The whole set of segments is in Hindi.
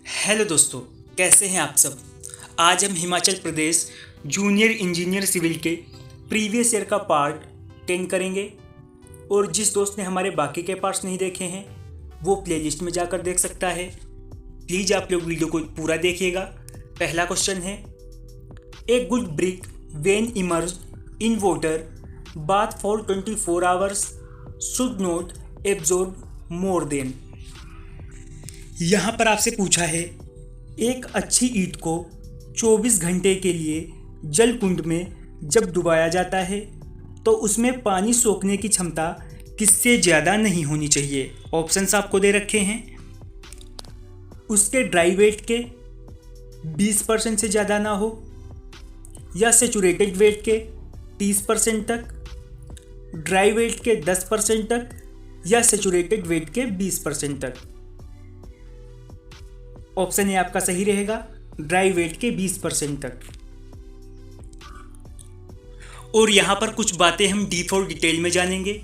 हेलो दोस्तों, कैसे हैं आप सब। आज हम Himachal Pradesh junior engineer civil के प्रीवियस ईयर का पार्ट 10 करेंगे। और जिस दोस्त ने हमारे बाकी के पार्ट्स नहीं देखे हैं वो प्लेलिस्ट में जाकर देख सकता है। प्लीज़ आप लोग वीडियो को पूरा देखिएगा। पहला क्वेश्चन है, a good brick when emerged in water bath for 24 hours should not absorb more than. यहाँ पर आपसे पूछा है, एक अच्छी ईंट को 24 घंटे के लिए जल कुंड में जब डुबाया जाता है तो उसमें पानी सोखने की क्षमता किससे ज़्यादा नहीं होनी चाहिए। ऑप्शंस आपको दे रखे हैं। उसके ड्राई वेट के 20% से ज़्यादा ना हो, या सेचुरेटेड वेट के 30% तक, ड्राई वेट के 10% तक, या सेचुरेटेड वेट के 20% तक। ऑप्शन ए आपका सही रहेगा, ड्राई वेट के 20% तक। और यहाँ पर कुछ बातें हम डीप और डिटेल में जानेंगे।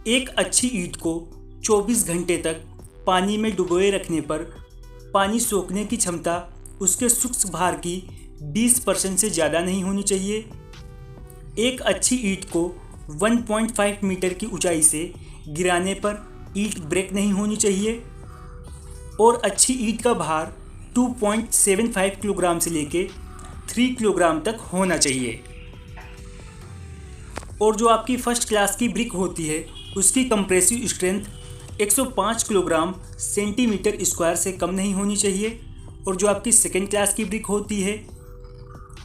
एक अच्छी ईंट को 24 घंटे तक पानी में डुबोए रखने पर पानी सोखने की क्षमता उसके सूक्ष्म भार की 20% से ज़्यादा नहीं होनी चाहिए। एक अच्छी ईंट को 1.5 मीटर की ऊंचाई से गिराने पर ईंट ब्रेक नहीं होनी चाहिए। और अच्छी ईंट का भार 2.75 किलोग्राम से लेके 3 किलोग्राम तक होना चाहिए। और जो आपकी फर्स्ट क्लास की ब्रिक होती है उसकी compressive strength 105 kilogram centimetre square से कम नहीं होनी चाहिए। और जो आपकी सेकेंड क्लास की ब्रिक होती है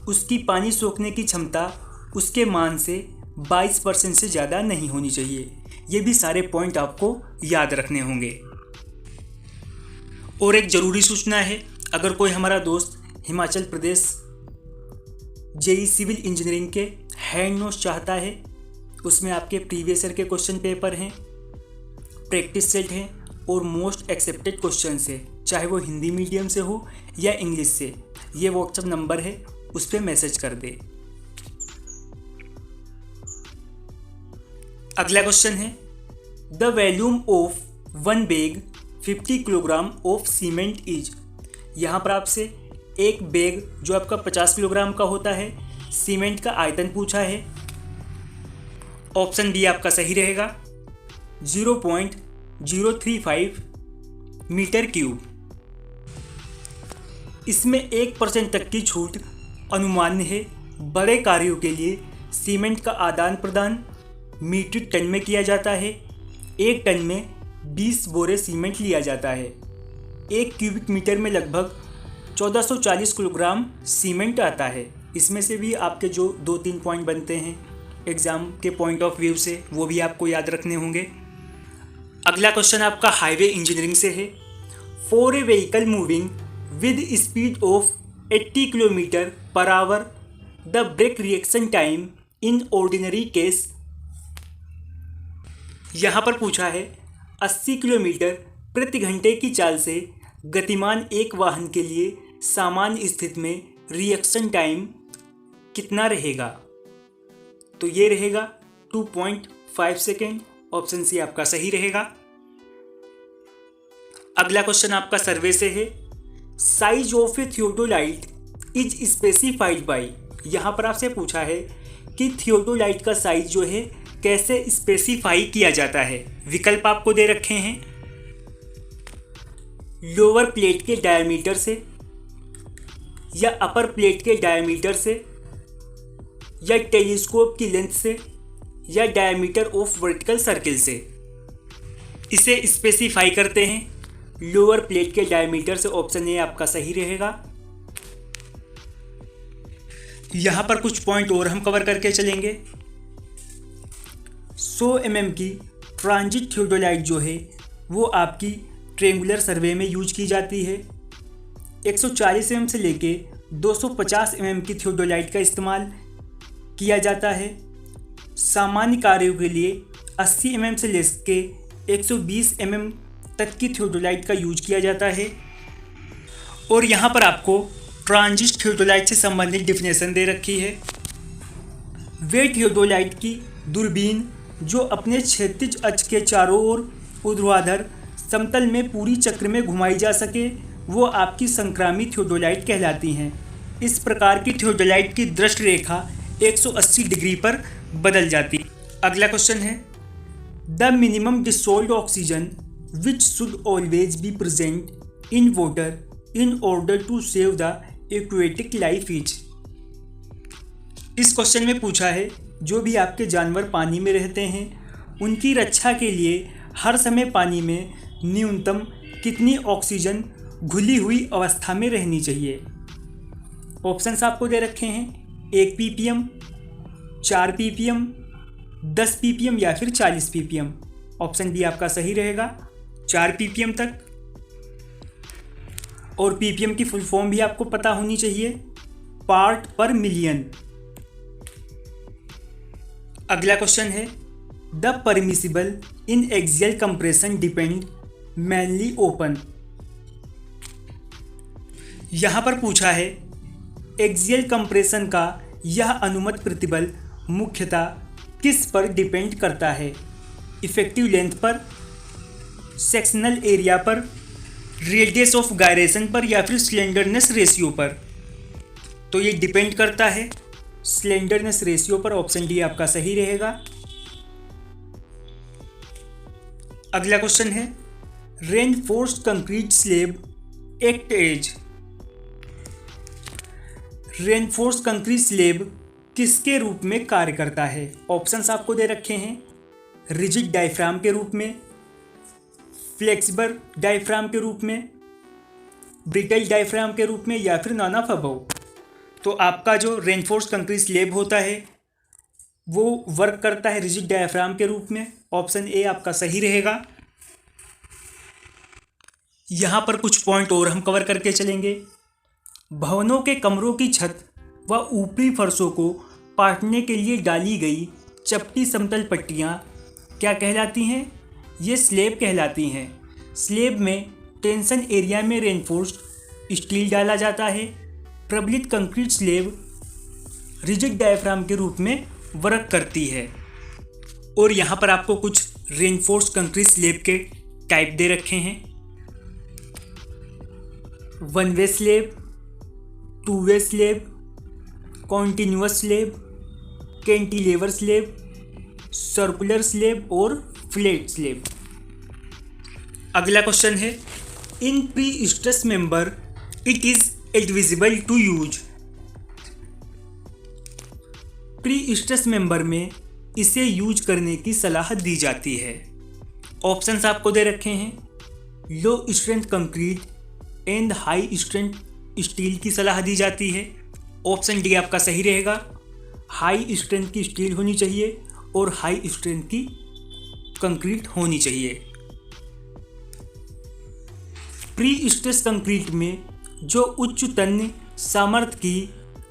उसकी पानी सोखने की क्षमता उसके मान से 22% से ज़्यादा नहीं होनी चाहिए। ये भी सारे पॉइंट आपको याद रखने होंगे। और एक ज़रूरी सूचना है, अगर कोई हमारा दोस्त Himachal Pradesh JEE civil engineering के हैंड नोट्स चाहता है, उसमें आपके प्रीवियस ईयर के क्वेश्चन पेपर हैं, प्रैक्टिस सेट हैं और मोस्ट एक्सेप्टेड क्वेश्चन है, चाहे वो हिंदी मीडियम से हो या इंग्लिश से। ये व्हाट्सएप नंबर है, उस पर मैसेज कर दे। अगला क्वेश्चन है, the volume of one bag 50 kilogram of cement is. यहाँ पर आपसे एक बैग जो आपका 50 किलोग्राम का होता है सीमेंट का आयतन पूछा है। ऑप्शन बी आपका सही रहेगा, 0.035 मीटर क्यूब। इसमें 1% तक की छूट अनुमान्य है। बड़े कार्यों के लिए सीमेंट का आदान प्रदान मीट्रिक टन में किया जाता है। एक टन में 20 बोरे सीमेंट लिया जाता है। एक क्यूबिक मीटर में लगभग 1440 किलोग्राम सीमेंट आता है। इसमें से भी आपके जो 2-3 पॉइंट बनते हैं एग्ज़ाम के पॉइंट ऑफ व्यू से, वो भी आपको याद रखने होंगे। अगला क्वेश्चन आपका हाईवे इंजीनियरिंग से है, for a vehicle moving with speed of 80 kilometre per hour the brake reaction time in ordinary case. यहाँ पर पूछा है, 80 किलोमीटर प्रति घंटे की चाल से गतिमान एक वाहन के लिए सामान्य स्थिति में रिएक्शन टाइम कितना रहेगा। तो ये रहेगा 2.5 सेकेंड। ऑप्शन सी आपका सही रहेगा। अगला क्वेश्चन आपका सर्वे से है, size of A theodolite is specified by. यहाँ पर आपसे पूछा है कि थियोडोलाइट का साइज जो है कैसे स्पेसिफाई किया जाता है। विकल्प आपको दे रखे हैं, लोअर प्लेट के डायमीटर से, या अपर प्लेट के डायमीटर से, या टेलीस्कोप की लेंथ से, या डायमीटर ऑफ वर्टिकल सर्किल से। इसे स्पेसिफाई करते हैं लोअर प्लेट के डायमीटर से। ऑप्शन ए आपका सही रहेगा। यहाँ पर कुछ पॉइंट और हम कवर करके चलेंगे। 100 mm की ट्रांजिट थियोडोलाइट जो है वो आपकी ट्रेंगुलर सर्वे में यूज की जाती है। 140 mm से लेके 250 mm की थियोडोलाइट का इस्तेमाल किया जाता है। सामान्य कार्यों के लिए 80 mm से लेके 120 mm तक की थियोडोलाइट का यूज किया जाता है। और यहाँ पर आपको ट्रांजिट थियोडोलाइट से संबंधित डिफिनेशन दे रखी है। वे थियोडोलाइट की दूरबीन जो अपने क्षैतिज अक्ष के चारों ओर ऊर्ध्वाधर समतल में पूरी चक्र में घुमाई जा सके वो आपकी संक्रामी थियोडोलाइट कहलाती हैं। इस प्रकार की थियोडोलाइट की दृष्टि रेखा 180 डिग्री पर बदल जाती है। अगला क्वेश्चन है, the minimum dissolved oxygen which should always be present in water in order to save the aquatic life is. इस क्वेश्चन में पूछा है, जो भी आपके जानवर पानी में रहते हैं उनकी रक्षा के लिए हर समय पानी में न्यूनतम कितनी ऑक्सीजन घुली हुई अवस्था में रहनी चाहिए। ऑप्शंस आपको दे रखे हैं, 1 ppm, 4 ppm, 10 ppm या फिर 40 ppm। ऑप्शन बी आपका सही रहेगा, 4 ppm तक। और ppm की फुल फॉर्म भी आपको पता होनी चाहिए, पार्ट पर मिलियन। अगला क्वेश्चन है, the permissible in axial compression depend mainly open. यहां पर पूछा है, एक्सियल कंप्रेशन का यह अनुमत प्रतिबल मुख्यतः किस पर डिपेंड करता है, इफेक्टिव लेंथ पर, सेक्शनल एरिया पर, रेडियस ऑफ गायरेशन पर या फिर स्लेंडरनेस रेशियो पर। तो ये डिपेंड करता है स्लेंडरनेस रेशियो पर। ऑप्शन डी आपका सही रहेगा। अगला क्वेश्चन है, reinforced concrete slab act as. Reinforced concrete slab किसके रूप में कार्य करता है। ऑप्शंस आपको दे रखे हैं, रिजिड डायफ्राम के रूप में, फ्लेक्सिबल डायफ्राम के रूप में, ब्रिटल डायफ्राम के रूप में या फिर नॉन ऑफ अबव। तो आपका जो रेनफोर्स्ड कंक्रीट स्लैब होता है वो वर्क करता है रिजिड डायफ्राम के रूप में। ऑप्शन ए आपका सही रहेगा। यहाँ पर कुछ पॉइंट और हम कवर करके चलेंगे। भवनों के कमरों की छत व ऊपरी फर्शों को पाटने के लिए डाली गई चपटी समतल पट्टियाँ क्या कहलाती हैं, ये स्लैब कहलाती हैं। स्लैब में टेंशन एरिया में रेनफोर्स्ड स्टील डाला जाता है। प्रबलित कंक्रीट स्लैब रिजिड डायफ्राम के रूप में वर्क करती है। और यहाँ पर आपको कुछ रेनफोर्स्ड कंक्रीट स्लैब के टाइप दे रखे हैं, 1 way slab, 2 way slab, continuous slab, cantilever slab, circular slab और फ्लैट स्लैब। अगला क्वेश्चन है, in prestress member it is advisable to use. Prestress member में इसे यूज करने की सलाह दी जाती है। ऑप्शंस आपको दे रखे हैं, low strength concrete and high strength steel की सलाह दी जाती है। ऑप्शन डी आपका सही रहेगा, हाई स्ट्रेंथ की स्टील होनी चाहिए और हाई स्ट्रेंथ की कंक्रीट होनी चाहिए। प्री स्ट्रेस कंक्रीट में जो उच्च तन्य सामर्थ्य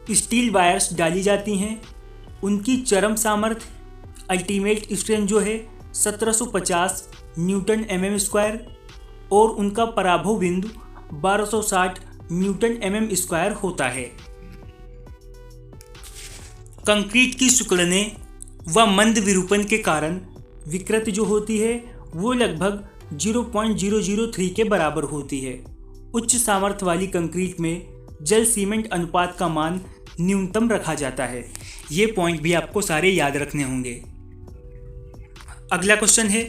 की स्टील वायर्स डाली जाती हैं उनकी चरम सामर्थ्य अल्टीमेट स्ट्रेंथ जो है 1750 न्यूटन mm स्क्वायर और उनका पराभव बिंदु 1260 न्यूटन mm स्क्वायर होता है। कंक्रीट की सिकुड़ने व मंद विरूपण के कारण विकृति जो होती है वो लगभग 0.003 के बराबर होती है। उच्च सामर्थ्य वाली कंक्रीट में जल सीमेंट अनुपात का मान न्यूनतम रखा जाता है। ये पॉइंट भी आपको सारे याद रखने होंगे। अगला क्वेश्चन है,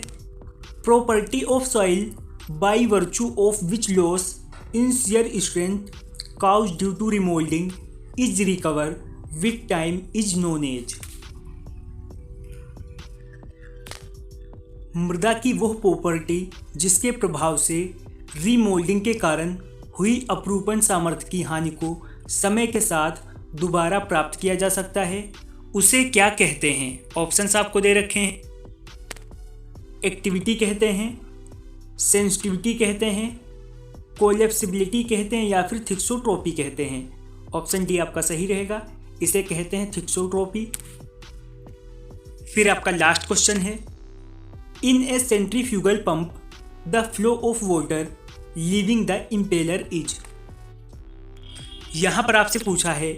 property of soil by virtue of which loss in shear strength cause due to remoulding is recover with time is known as. मृदा की वह प्रॉपर्टी जिसके प्रभाव से रीमोल्डिंग के कारण हुई अपरूपण सामर्थ्य की हानि को समय के साथ दोबारा प्राप्त किया जा सकता है, उसे क्या कहते हैं। ऑप्शंस आपको दे रखे हैं, एक्टिविटी कहते हैं, सेंसिटिविटी कहते हैं, कोलैप्सिबिलिटी कहते हैं या फिर थिक्सोट्रोपी कहते हैं। ऑप्शन डी आपका सही रहेगा, इसे कहते हैं थिक्सोट्रोपी। फिर आपका लास्ट क्वेश्चन है, in a centrifugal pump the flow of water leaving the impeller is. यहाँ पर आपसे पूछा है,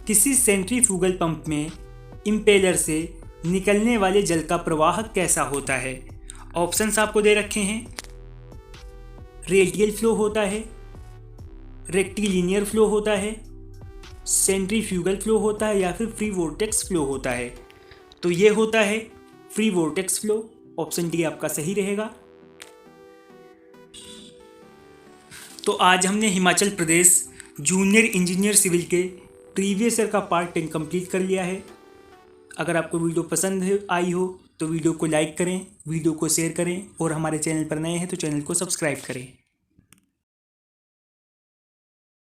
किसी सेंट्रीफ्यूगल पंप में इम्पेलर से निकलने वाले जल का प्रवाह कैसा होता है। ऑप्शंस आपको दे रखे हैं, रेडियल फ्लो होता है, रेक्टिलिनियर फ्लो होता है, सेंट्रीफ्यूगल फ्लो होता है या फिर फ्री वोर्टेक्स फ्लो होता है। तो ये होता है free vortex flow. Option D आपका सही रहेगा। तो आज हमने Himachal Pradesh junior engineer civil के प्रीवियस ईयर का पार्ट 10 कंप्लीट कर लिया है। अगर आपको वीडियो पसंद आई हो तो वीडियो को लाइक करें, वीडियो को शेयर करें और हमारे चैनल पर नए हैं तो चैनल को सब्सक्राइब करें।